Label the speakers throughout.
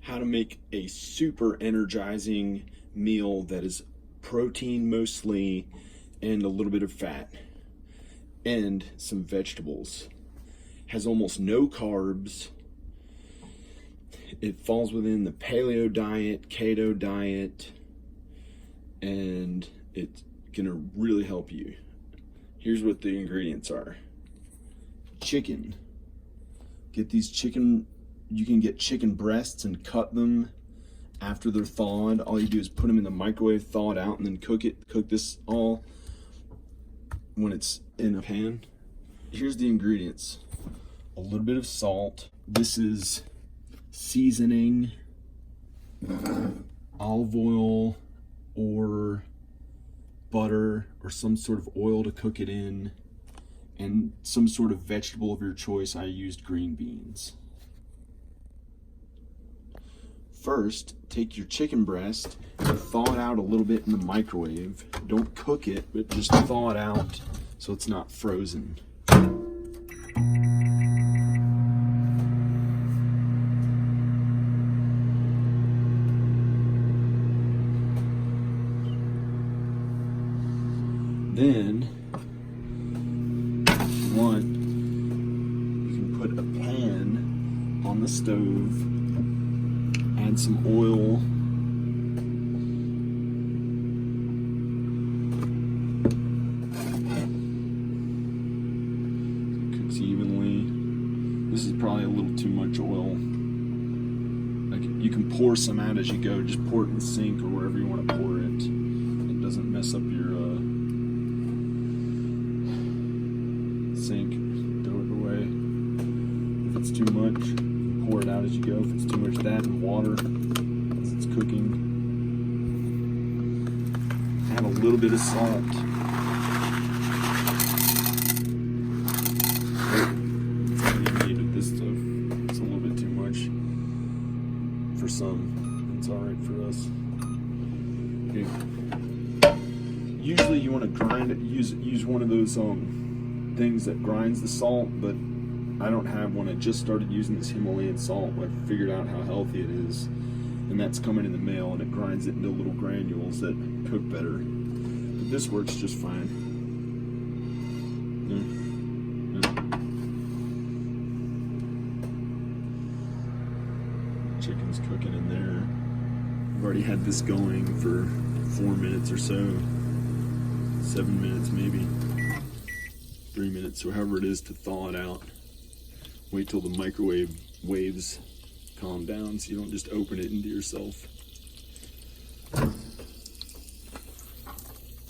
Speaker 1: how to make a super energizing meal that is protein mostly and a little bit of fat and some vegetables. Has almost no carbs. It falls within the paleo diet, keto diet, and it's gonna really help you. Here's what the ingredients are. Chicken. Get these chicken, you can get chicken breasts and cut them after they're thawed. All you do is put them in the microwave, thaw it out, and then cook it. Cook this all when it's in a pan. Here's the ingredients. A little bit of salt. This is seasoning, olive oil or butter or some sort of oil to cook it in, and some sort of vegetable of your choice. I used green beans. First, take your chicken breast and thaw it out a little bit in the microwave. Don't cook it, but just thaw it out so it's not frozen. Then, if you want, you can put a pan on the stove, add some oil, it cooks evenly. This is probably a little too much oil. Like, you can pour some out as you go. Just pour it in the sink or wherever you want to pour it. It doesn't mess up your sink. Throw it away. If it's too much, pour it out as you go. If it's too much, that and water as it's cooking. Add a little bit of salt. That's all you need with this stuff. It's a little bit too much for some. It's alright for us. Okay. Usually you want to grind it. Use one of those things that grinds the salt, but I don't have one. I just started using this Himalayan salt. I figured out how healthy it is, and that's coming in the mail, and it grinds it into little granules that cook better. But this works just fine. Chicken's cooking in there. I've already had this going for 4 minutes or so. 7 minutes maybe. 3 minutes, so however it is to thaw it out. Wait till the microwave waves calm down so you don't just open it into yourself.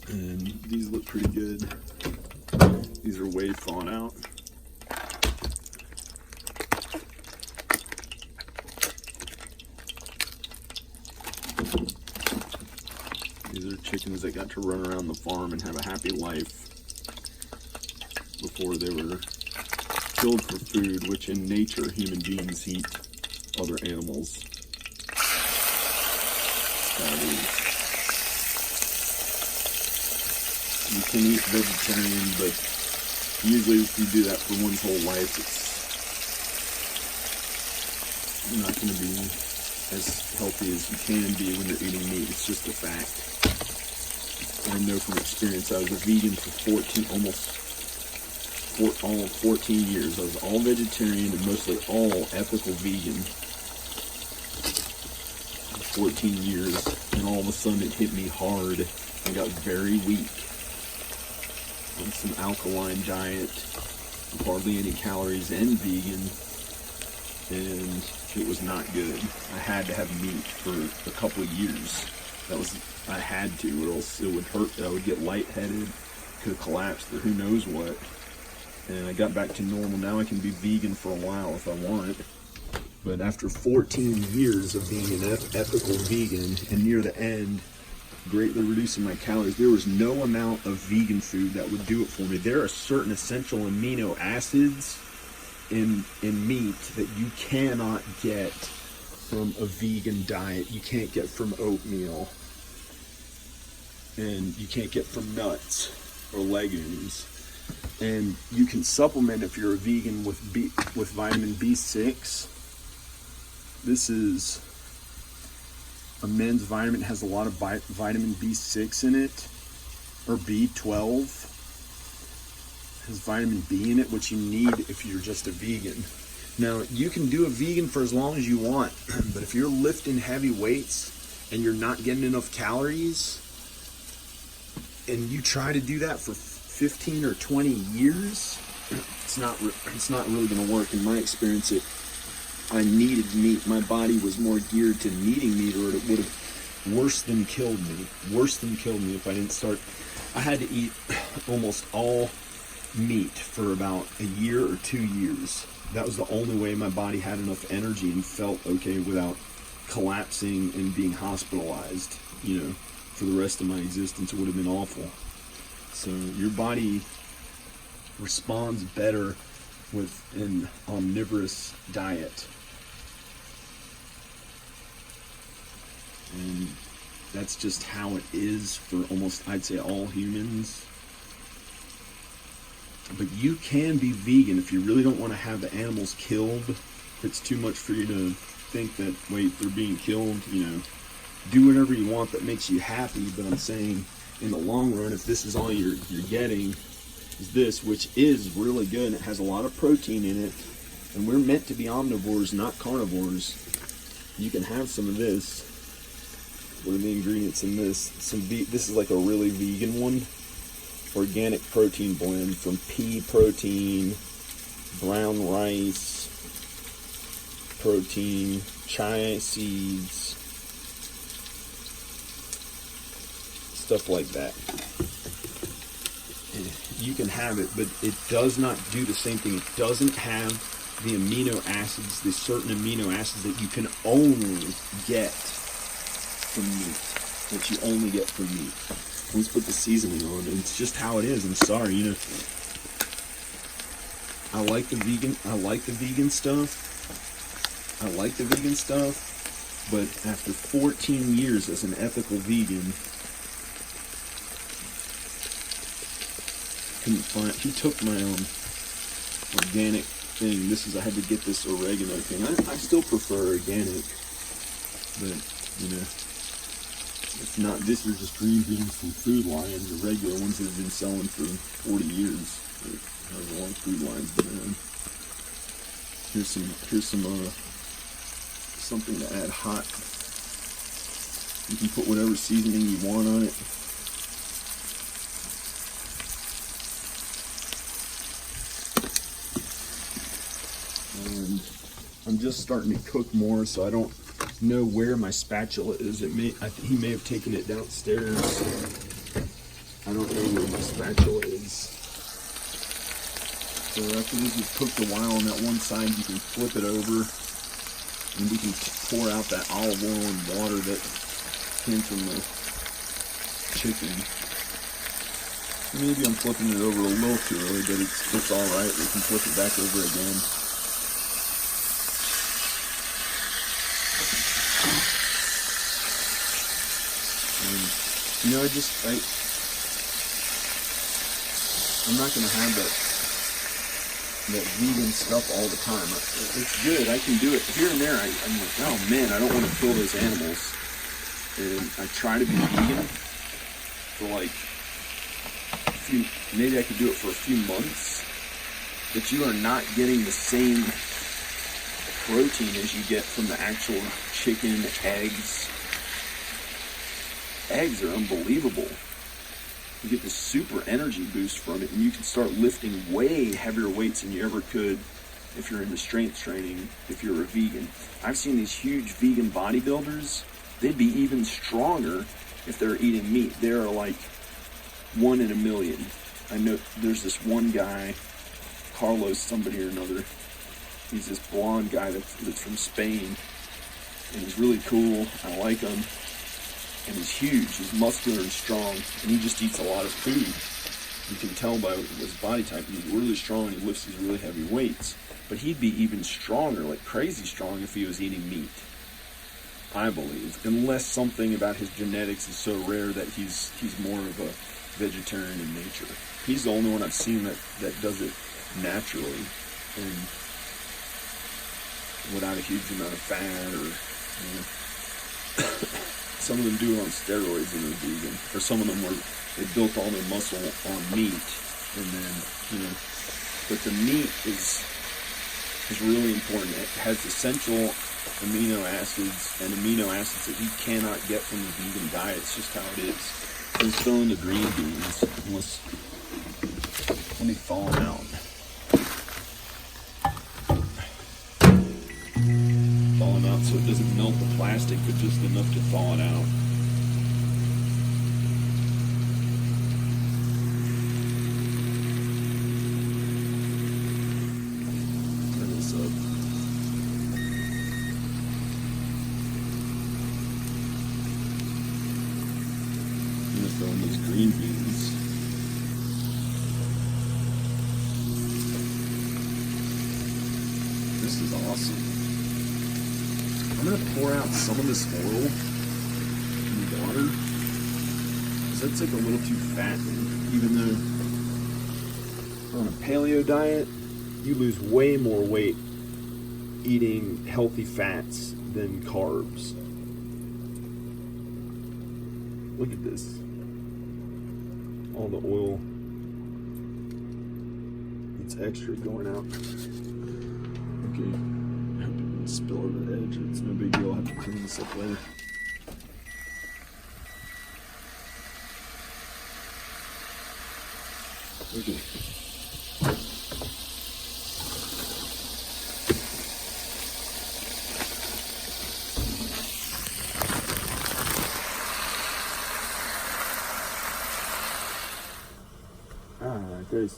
Speaker 1: And these look pretty good. These are way thawed out. These are chickens that got to run around the farm and have a happy life before they were killed for food, which in nature human beings eat other animals. You can eat vegetarian, but usually if you do that for one's whole life, it's not going to be as healthy as you can be when you're eating meat. It's just a fact. I know from experience. I was a vegan for almost 14 years. I was all vegetarian and mostly all ethical vegan for 14 years, and all of a sudden it hit me hard. I got very weak on some alkaline diet, hardly any calories, and vegan, and it was not good. I had to have meat for a couple of years. I had to, or else it would hurt. I would get lightheaded, could have collapsed, or who knows what. And I got back to normal. Now I can be vegan for a while if I want. But after 14 years of being an ethical vegan, and near the end, greatly reducing my calories, there was no amount of vegan food that would do it for me. There are certain essential amino acids in meat that you cannot get from a vegan diet. You can't get from oatmeal, and you can't get from nuts or legumes. And you can supplement if you're a vegan with vitamin B6. This is a men's vitamin has a lot of vitamin B6 in it, or B12. It has vitamin B in it, which you need if you're just a vegan. Now, you can do a vegan for as long as you want, but if you're lifting heavy weights and you're not getting enough calories, and you try to do that for 15 or 20 years, it's not really going to work. In my experience, I needed meat. My body was more geared to needing meat, or it would have worse than killed me if I didn't start. I had to eat almost all meat for about a year or 2 years. That was the only way my body had enough energy and felt okay without collapsing and being hospitalized, for the rest of my existence. It would have been awful. So your body responds better with an omnivorous diet. And that's just how it is for almost, I'd say, all humans. But you can be vegan if you really don't want to have the animals killed. If it's too much for you to think that, wait, they're being killed, do whatever you want that makes you happy. But I'm saying, in the long run, if this is all you're getting, is this, which is really good, and it has a lot of protein in it, and we're meant to be omnivores, not carnivores. You can have some of this. What are the ingredients in this? This is like a really vegan one. Organic protein blend from pea protein, brown rice protein, chia seeds, stuff like that. And you can have it, but it does not do the same thing. It doesn't have the amino acids, the certain amino acids that you can only get from meat, that you only get from meat. Let's put the seasoning on, and it's just how it is. I'm sorry, I like the vegan stuff, but after 14 years as an ethical vegan, couldn't find. He took my organic thing. I had to get this oregano thing. I still prefer organic, but it's not. This are just green beans from Food Lion, the regular ones that have been selling for 40 years. However long Food Lion's been around. Here's some something to add hot. You can put whatever seasoning you want on it. And I'm just starting to cook more, so I don't know where my spatula is. He may have taken it downstairs. I don't know where my spatula is. So after this is cooked a while on that one side, you can flip it over, and we can pour out that olive oil and water that came from the chicken. Maybe I'm flipping it over a little too early, but it's all right. We can flip it back over again. I'm not going to have that vegan stuff all the time. It's good. I can do it here and there. I'm like, oh man, I don't want to kill those animals. And I try to be vegan for maybe I could do it for a few months. But you are not getting the same protein as you get from the actual chicken, eggs. Eggs are unbelievable. You get this super energy boost from it, and you can start lifting way heavier weights than you ever could if you're into strength training, if you're a vegan. I've seen these huge vegan bodybuilders. They'd be even stronger if they're eating meat. They're like 1 in a million. I know there's this one guy, Carlos somebody or another. He's this blonde guy that's from Spain, and he's really cool. I like him. And he's huge, he's muscular and strong, and he just eats a lot of food. You can tell by his body type, he's really strong, and he lifts these really heavy weights. But he'd be even stronger, like crazy strong, if he was eating meat, I believe. Unless something about his genetics is so rare that he's more of a vegetarian in nature. He's the only one I've seen that does it naturally, and without a huge amount of fat or, Some of them do it on steroids and they're vegan. Or some of them they built all their muscle on meat, and then, but the meat is really important. It has essential amino acids and amino acids that you cannot get from the vegan diet. It's just how it is. Let's throw in the green beans. Let me thaw them out. Thaw them out so it doesn't melt the plastic, but just enough to thaw it out. Turn this up. I'm gonna throw in these green beans. This is awesome. I'm gonna pour out some of this oil in the water, because that's like a little too fattening. Even though on a paleo diet, you lose way more weight eating healthy fats than carbs. Look at this. All the oil. It's extra going out. Okay. I hope it didn't spill over the edge. It's no big deal. I'll have to clean this up later. Okay. Guys.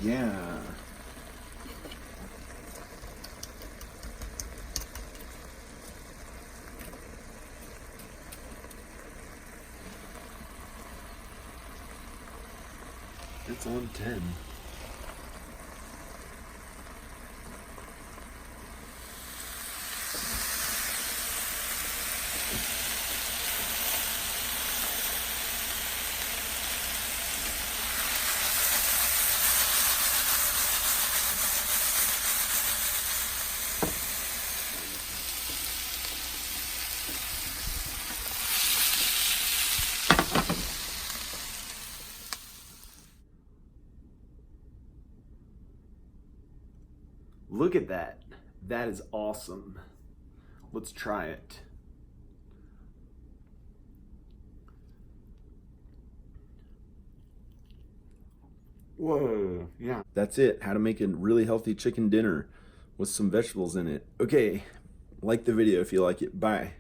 Speaker 1: Yeah. It's on 10. Look at that. That is awesome. Let's try it. Whoa, yeah. That's it. How to make a really healthy chicken dinner with some vegetables in it. Okay, like the video if you like it. Bye.